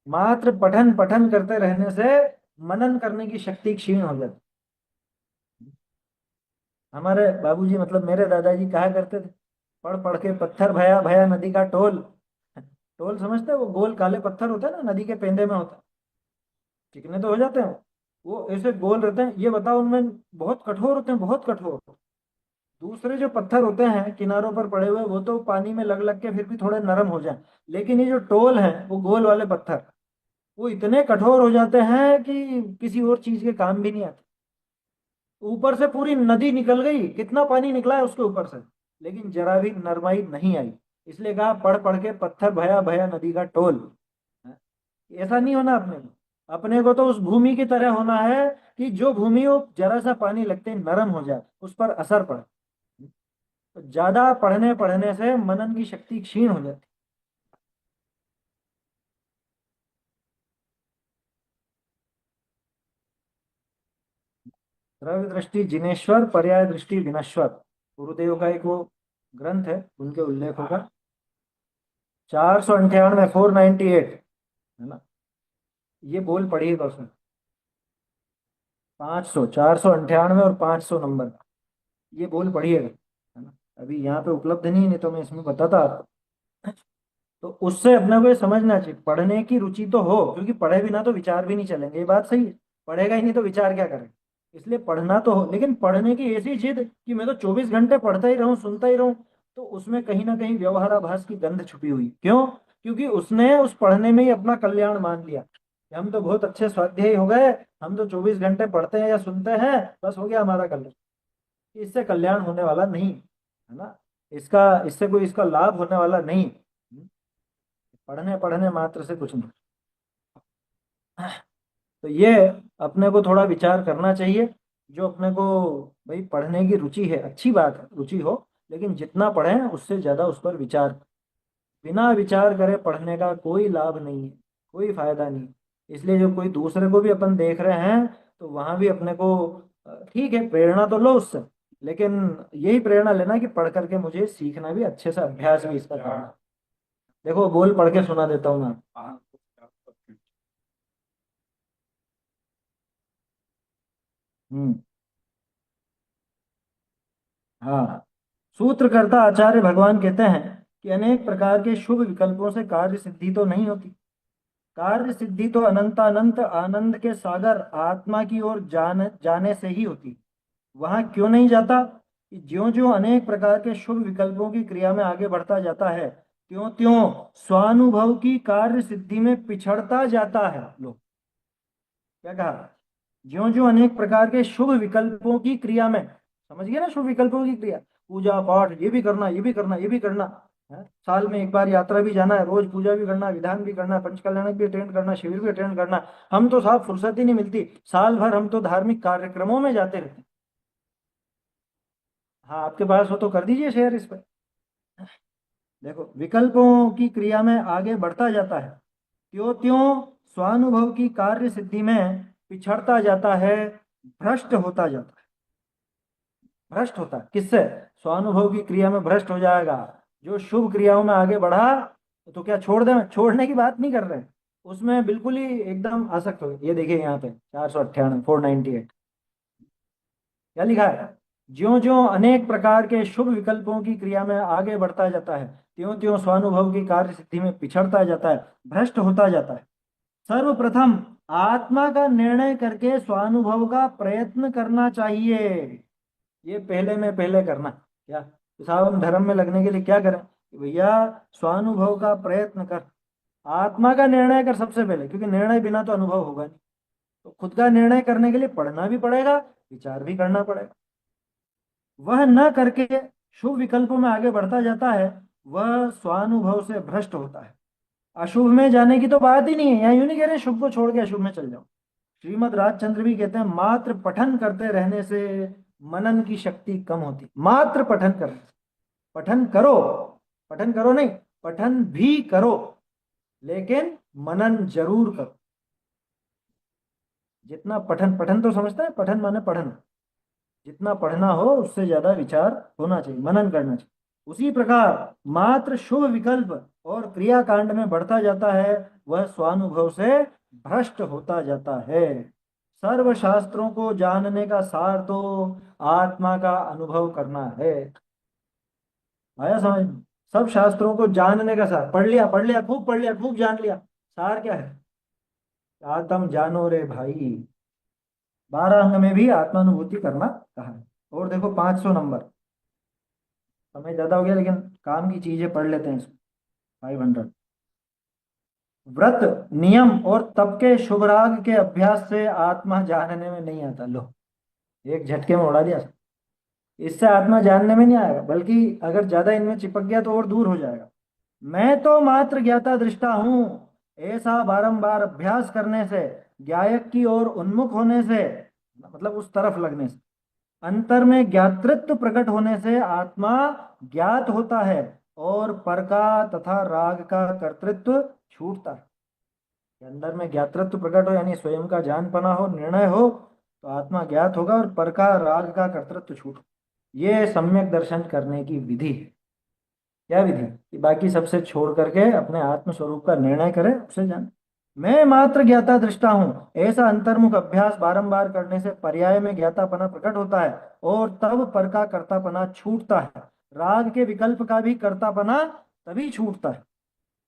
मात्र पठन पठन करते रहने से मनन करने की शक्ति क्षीण हो जाती। हमारे बाबूजी, मतलब मेरे दादाजी कहा करते थे, पढ़ पढ़ के पत्थर भया भया नदी का टोल। टोल समझते हैं? वो गोल काले पत्थर होते हैं ना, नदी के पेंदे में होता है, चिकने तो हो जाते हैं वो ऐसे गोल रहते हैं। ये बताओ, उनमें बहुत कठोर होते हैं, बहुत कठोर। दूसरे जो पत्थर होते हैं किनारों पर पड़े हुए, वो तो पानी में लग लग के फिर भी थोड़े नरम हो जाए, लेकिन ये जो टोल है, वो गोल वाले पत्थर, वो इतने कठोर हो जाते हैं कि किसी और चीज के काम भी नहीं आते। ऊपर से पूरी नदी निकल गई, कितना पानी निकला है उसके ऊपर से, लेकिन जरा भी नरमाई नहीं आई। इसलिए कहा पढ़ पढ़ के पत्थर भया भया नदी का टोल। ऐसा नहीं होना अपने को। अपने को तो उस भूमि की तरह होना है कि जो भूमि हो जरा सा पानी लगते ही नरम हो जाए, उस पर असर पड़े। तो ज्यादा पढ़ने पढ़ने से मनन की शक्ति क्षीण हो जाती। द्रव्य दृष्टि जिनेश्वर, पर्याय दृष्टि विनश्वर, गुरुदेव का एक वो ग्रंथ है, उनके उल्लेखों का। 498, 498, है ना। ये बोल पढ़िएगा उसमें। 500, 498 और 500 नंबर, ये बोल पढ़िएगा, है ना। अभी यहाँ पे उपलब्ध नहीं है, नहीं तो मैं इसमें बताता आपको। तो उससे अपने को ये समझना चाहिए, पढ़ने की रुचि तो हो, क्योंकि पढ़े बिना तो विचार भी नहीं चलेंगे, ये बात सही है। पढ़ेगा ही नहीं तो विचार क्या करें। इसलिए पढ़ना तो हो, लेकिन पढ़ने की ऐसी जिद कि मैं तो 24 घंटे पढ़ता ही रहूं, सुनता ही रहूं, तो उसमें कहीं ना कहीं व्यवहाराभास की गंध छुपी हुई। क्यों? क्योंकि उसने उस पढ़ने में ही अपना कल्याण मान लिया कि हम तो बहुत अच्छे स्वाध्यायी हो गए, हम तो 24 घंटे पढ़ते हैं या सुनते हैं, बस हो गया हमारा कल्याण। इससे कल्याण होने वाला नहीं, है ना। इसका, इससे कोई इसका लाभ होने वाला नहीं। पढ़ने पढ़ने मात्र से कुछ नहीं। तो ये अपने को थोड़ा विचार करना चाहिए। जो अपने को, भाई पढ़ने की रुचि है, अच्छी बात है, रुचि हो, लेकिन जितना पढ़ें उससे ज्यादा उस पर विचार। बिना विचार करे पढ़ने का कोई लाभ नहीं है, कोई फायदा नहीं। इसलिए जो कोई दूसरे को भी अपन देख रहे हैं, तो वहां भी अपने को ठीक है, प्रेरणा तो लो उससे, लेकिन यही प्रेरणा लेना कि पढ़ करके मुझे सीखना भी, अच्छे से अभ्यास भी इसका करना। देखो बोल पढ़ के सुना देता हूँ मैं। हम्म। हाँ, सूत्रकर्ता आचार्य भगवान कहते हैं कि अनेक प्रकार के शुभ विकल्पों से कार्य सिद्धि तो नहीं होती। कार्य सिद्धि तो अनंत अनंत आनंद के सागर आत्मा की ओर जाने से ही होती। वहां क्यों नहीं जाता? कि ज्यो ज्यो अनेक प्रकार के शुभ विकल्पों की क्रिया में आगे बढ़ता जाता है, त्यों त्यों स्वानुभव की कार्य सिद्धि में पिछड़ता जाता है। लो, क्या कहा? ज्यो ज्यो अनेक प्रकार के शुभ विकल्पों की क्रिया में, समझ गए ना, शुभ विकल्पों की क्रिया, पूजा पाठ, ये भी करना, ये भी करना, ये भी करना है, साल में एक बार यात्रा भी जाना है, रोज पूजा भी करना, विधान भी करना, पंचकल्याणक भी अटेंड करना, शिविर भी अटेंड करना। हम तो साहब फुर्सत ही नहीं मिलती, साल भर हम तो धार्मिक कार्यक्रमों में जाते रहते हैं। हाँ, आपके पास हो तो कर दीजिए शेयर इस पर। देखो, विकल्पों की क्रिया में आगे बढ़ता जाता है, त्यों त्यों स्वानुभव की कार्य सिद्धि में पिछड़ता जाता है, भ्रष्ट होता जाता है। भ्रष्ट होता है किससे? स्वानुभव की क्रिया में भ्रष्ट हो जाएगा। जो शुभ क्रियाओं में आगे बढ़ा, तो क्या छोड़ दे? छोड़ने की बात नहीं कर रहे, उसमें बिल्कुल ही एकदम आसक्त हो गए। ये देखिए यहाँ पे 498, 498, क्या लिखा है? ज्यो ज्यो अनेक प्रकार के शुभ विकल्पों की क्रिया में आगे बढ़ता जाता है, त्यों त्यों स्वानुभव की कार्य सिद्धि में पिछड़ता जाता है, भ्रष्ट होता जाता है। सर्वप्रथम आत्मा का निर्णय करके स्वानुभव का प्रयत्न करना चाहिए। ये पहले करना क्या, तो साहब हम धर्म में लगने के लिए क्या करें कि भैया स्वानुभव का प्रयत्न कर, आत्मा का निर्णय कर सबसे पहले, क्योंकि निर्णय बिना तो अनुभव होगा नहीं। तो खुद का निर्णय करने के लिए पढ़ना भी पड़ेगा, विचार भी करना पड़ेगा। वह न करके शुभ विकल्पों में आगे बढ़ता जाता है, वह स्वानुभव से भ्रष्ट होता है। अशुभ में जाने की तो बात ही नहीं है, यहाँ यूं नहीं कह रहे शुभ को छोड़ के अशुभ में चल जाओ। श्रीमद राजचंद्र भी कहते हैं मात्र पठन करते रहने से मनन की शक्ति कम होती, मात्र पठन करने से। पठन करो, पठन करो नहीं, पठन भी करो, लेकिन मनन जरूर करो। जितना पठन, पठन तो समझता है, पठन माने पढ़ना, जितना पढ़ना हो उससे ज्यादा विचार होना चाहिए, मनन करना चाहिए। उसी प्रकार मात्र शुभ विकल्प और क्रियाकांड में बढ़ता जाता है, वह स्वानुभव से भ्रष्ट होता जाता है। सर्व शास्त्रों को जानने का सार तो आत्मा का अनुभव करना है। आया समझ में? सब शास्त्रों को जानने का सार, पढ़ लिया खूब, पढ़ लिया खूब, जान लिया, सार क्या है? आत्म जानो रे भाई। 12 अंग में भी आत्मानुभूति करना कहा है। और देखो 500 नंबर, समय ज्यादा हो गया लेकिन काम की चीजें पढ़ लेते हैं इसको। 500, व्रत नियम और तप के शुभ राग के अभ्यास से आत्मा जानने में नहीं आता। लो, एक झटके में उड़ा दिया। इससे आत्मा जानने में नहीं आएगा, बल्कि अगर ज्यादा इनमें चिपक गया तो और दूर हो जाएगा। मैं तो मात्र ज्ञाता दृष्टा हूं, ऐसा बारंबार अभ्यास करने से, ज्ञायक की ओर उन्मुख होने से, मतलब उस तरफ लगने से, अंतर में ज्ञातृत्व प्रकट होने से आत्मा ज्ञात होता है और पर का तथा राग का कर्तृत्व छूटता है। अंदर में ज्ञातृत्व प्रकट हो, यानी स्वयं का जानपना हो, निर्णय हो, तो आत्मा ज्ञात होगा और पर का राग का कर्तृत्व छूट। ये सम्यक दर्शन करने की विधि है। क्या विधि? कि बाकी सबसे छोड़ करके अपने आत्म स्वरूप का निर्णय करे, उसे जाने। मैं मात्र ज्ञाता दृष्टा हूँ, ऐसा अंतर्मुख अभ्यास बारंबार करने से पर्याय में ज्ञातापना प्रकट होता है और तब पर का कर्तापना छूटता है। राग के विकल्प का भी कर्तापना तभी छूटता है।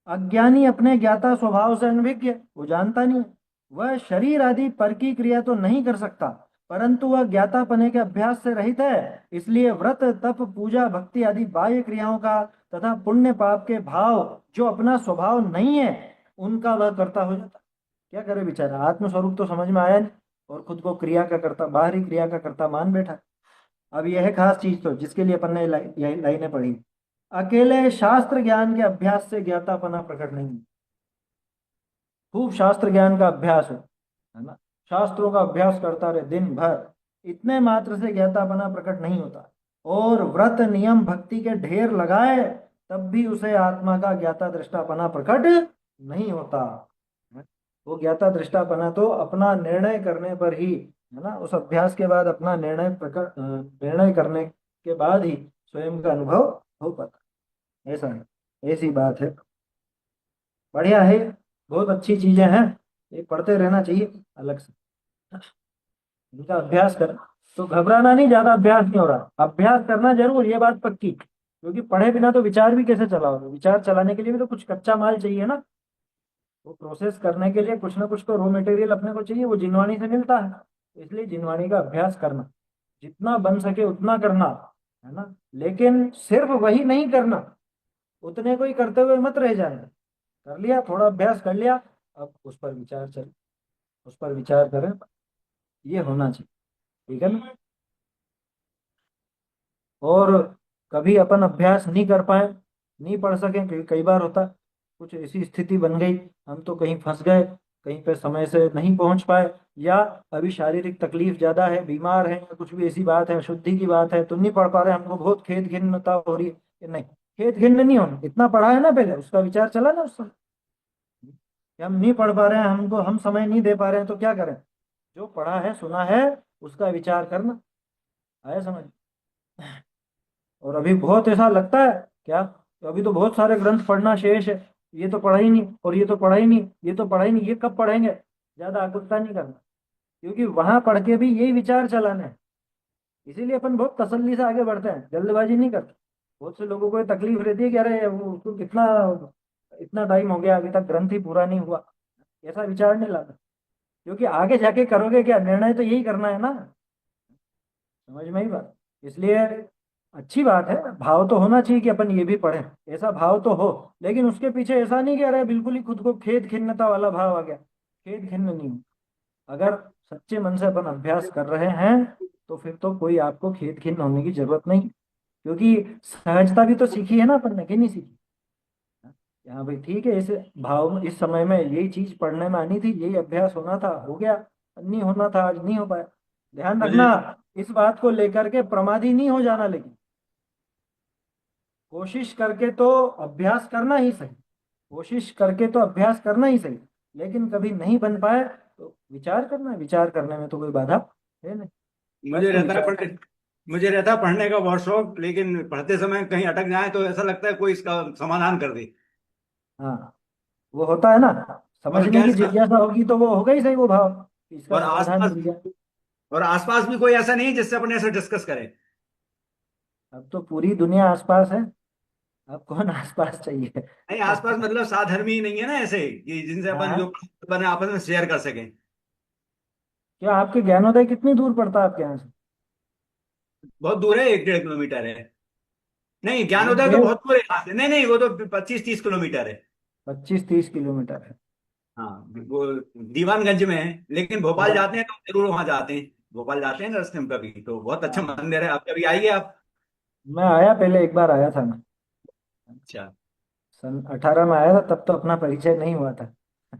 अज्ञानी अपने ज्ञाता स्वभाव से अनभिज्ञ, वो जानता नहीं है। वह शरीर आदि पर की क्रिया तो नहीं कर सकता, परंतु वह ज्ञातापने के अभ्यास से रहित है, इसलिए व्रत तप पूजा भक्ति आदि बाह्य क्रियाओं का तथा पुण्य पाप के भाव जो अपना स्वभाव नहीं है, उनका वह कर्ता हो जाता। क्या करे बेचारा, आत्मस्वरूप तो समझ में आया नहीं और खुद को क्रिया का कर्ता, बाहरी क्रिया का कर्ता मान बैठा। अब यह है खास चीज तो जिसके लिए अपन ने यही लाइनें पढ़ी। अकेले शास्त्र ज्ञान के अभ्यास से ज्ञातापना प्रकट नहीं। खूब शास्त्र ज्ञान का अभ्यास है ना, शास्त्रों का अभ्यास करता रहे दिन भर, इतने मात्र से ज्ञातापना प्रकट नहीं होता। और व्रत नियम भक्ति के ढेर लगाए तब भी उसे आत्मा का ज्ञाता दृष्टापना प्रकट नहीं होता। वो ज्ञाता दृष्टापना तो अपना निर्णय करने पर ही है ना, उस अभ्यास के बाद अपना निर्णय करने के बाद ही स्वयं का अनुभव हो पाता। ऐसा है, ऐसी बात है। बढ़िया है, बहुत अच्छी चीजें हैं, ये पढ़ते रहना चाहिए अलग से। इनका अभ्यास कर, तो घबराना नहीं, ज्यादा अभ्यास नहीं हो रहा, अभ्यास करना जरूर, ये बात पक्की। क्योंकि पढ़े बिना तो विचार भी कैसे चलाओगे, विचार चलाने के लिए भी तो कुछ कच्चा माल चाहिए ना। वो प्रोसेस करने के लिए कुछ ना कुछ तो रॉ मटेरियल अपने को चाहिए, वो जिनवाणी से मिलता है। तो इसलिए जिनवाणी का अभ्यास करना, जितना बन सके उतना करना, है ना। लेकिन सिर्फ वही नहीं करना, उतने को ही करते हुए मत रह जाना। कर लिया, थोड़ा अभ्यास कर लिया, अब उस पर विचार चले, उस पर विचार करें, ये होना चाहिए। ठीक है ना। और कभी अपन अभ्यास नहीं कर पाए, नहीं पढ़ सके, क्योंकि कई बार होता कुछ ऐसी स्थिति बन गई, हम तो कहीं फंस गए, कहीं पे समय से नहीं पहुंच पाए, या अभी शारीरिक तकलीफ ज्यादा है, बीमार है, या कुछ भी ऐसी बात है, अशुद्धि की बात है, तो नहीं पढ़ पा रहे, हमको बहुत खेद खिन्नता हो रही है कि नहीं, खेद खिन्न नहीं होना, इतना पढ़ा है ना पहले, उसका विचार चला ना उस समय कि हम नहीं पढ़ पा रहे हैं, हमको हम समय नहीं दे पा रहे हैं, तो क्या करें? जो पढ़ा है सुना है उसका विचार करना। आया समझ? और अभी बहुत ऐसा लगता है क्या, तो अभी तो बहुत सारे ग्रंथ पढ़ना शेष है, ये तो पढ़ा ही नहीं, और ये तो पढ़ा ही नहीं, ये तो पढ़ा ही नहीं, ये कब पढ़ेंगे? ज्यादा आकुलता नहीं करना, क्योंकि वहां पढ़ के भी यही विचार चलाने हैं। इसीलिए अपन बहुत तसल्ली से आगे बढ़ते हैं, जल्दबाजी नहीं करते। बहुत से लोगों को ये तकलीफ रहती है कि अरे वो उसको कितना, इतना टाइम हो गया अभी तक ग्रंथ ही पूरा नहीं हुआ, ऐसा विचार नहीं लाता। क्योंकि आगे जाके करोगे क्या, निर्णय तो यही करना है ना। समझ में ही बात। इसलिए अच्छी बात है, भाव तो होना चाहिए कि अपन ये भी पढ़ें, ऐसा भाव तो हो। लेकिन उसके पीछे ऐसा नहीं कह रहे बिल्कुल ही खुद को खेद खिन्नता वाला भाव आ गया, खेद खिन्न नहीं हो। अगर सच्चे मन से अपन अभ्यास कर रहे हैं तो फिर तो कोई आपको खेद खिन्न होने की जरूरत नहीं, क्योंकि सहजता भी तो सीखी है ना अपन ने, कि नहीं सीखी। हाँ भाई ठीक है, इस भाव में इस समय में यही चीज पढ़ने में आनी थी, यही अभ्यास होना था, हो गया। नहीं होना था आज, नहीं हो पाया। ध्यान रखना, मुझे इस बात को लेकर के प्रमादी नहीं हो जाना, लेकिन कोशिश करके तो अभ्यास करना ही सही, कोशिश करके तो अभ्यास करना ही सही। लेकिन कभी नहीं बन पाए तो विचार करना है, विचार करने में तो कोई बाधा है नहीं। बस मुझे तो रहता है विचार। पढ़ने मुझे रहता है पढ़ने का बहुत शौक, लेकिन पढ़ते समय कहीं अटक जाए तो ऐसा लगता है कोई इसका समाधान कर दे। हाँ, वो होता है ना, और समझने क्या की जिज्ञासा होगी तो वो होगा ही सही वो भाव कि इसका और समाधान आसपास मिल जाए। और आसपास भी कोई ऐसा नहीं जिससे अपन ऐसे डिस्कस करें। अब तो पूरी दुनिया आसपास है, अब कौन आसपास चाहिए। नहीं, आसपास मतलब साधर्मी नहीं है ना ऐसे कि जिनसे अपन जो हाँ, बने आपस में शेयर कर सकें। क्या आपके ज्ञानोदय कितनी दूर पड़ता है आपके यहाँ से। बहुत दूर है, 1-1.5 किलोमीटर है। नहीं, एक ज्ञानोदय तो डेढ़, बहुत दूर है यहाँ से, नहीं नहीं, वो तो 25-30 किलोमीटर है। 25-30 किलोमीटर है। हाँ, वो दीवानगंज में है, लेकिन भोपाल दीवार, जाते हैं तो जरूर वहां जाते हैं। भोपाल जाते हैं ना रास्ते में कभी, तो बहुत अच्छा हाँ, मंदिर है, आप कभी आइए आप। मैं आया, पहले एक बार आया था मैं, अच्छा। सन 18 में आया था, तब तो अपना परिचय नहीं हुआ था। हाँ,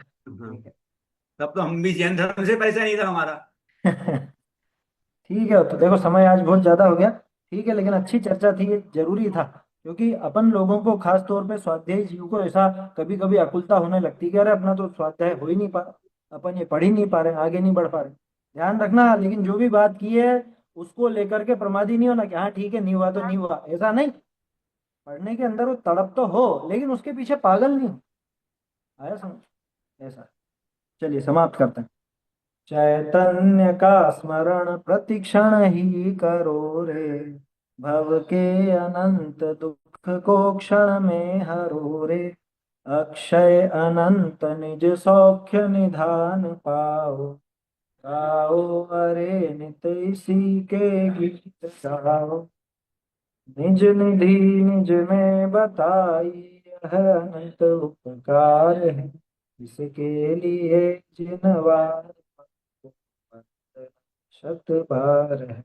ठीक तब तो हम भी जैन धर्म से पैसा नहीं था हमारा। है। ठीक है, तो देखो समय आज बहुत ज्यादा हो गया। ठीक है, लेकिन अच्छी चर्चा थी, ये जरूरी था। क्योंकि अपन लोगों को खास तौर पे स्वाध्यायी जीव को ऐसा कभी कभी आकुलता होने लगती है कि अरे अपना तो स्वाध्याय हो ही नहीं पा रहा, अपन ये पढ़ ही नहीं पा रहे, आगे नहीं बढ़ पा रहे। ध्यान रखना, लेकिन जो भी बात की है उसको लेकर के प्रमादी नहीं होना कि हाँ ठीक है, नहीं हुआ तो नहीं हुआ, ऐसा नहीं। पढ़ने के अंदर वो तड़प तो हो, लेकिन उसके पीछे पागल नहीं हो। आया समझ, ऐसा। चलिए समाप्त करते हैं। चैतन्य का स्मरण प्रतिक्षण ही करो रे, भव के अनंत दुख को क्षण में हरो रे, अक्षय अनंत निज सौख्य निधान पाओ, गाओ अरे नित इसी के गीत गाओ, निज निधि निज में बताई यह अनंत उपकार है, इसके लिए जिनवार शत बार है।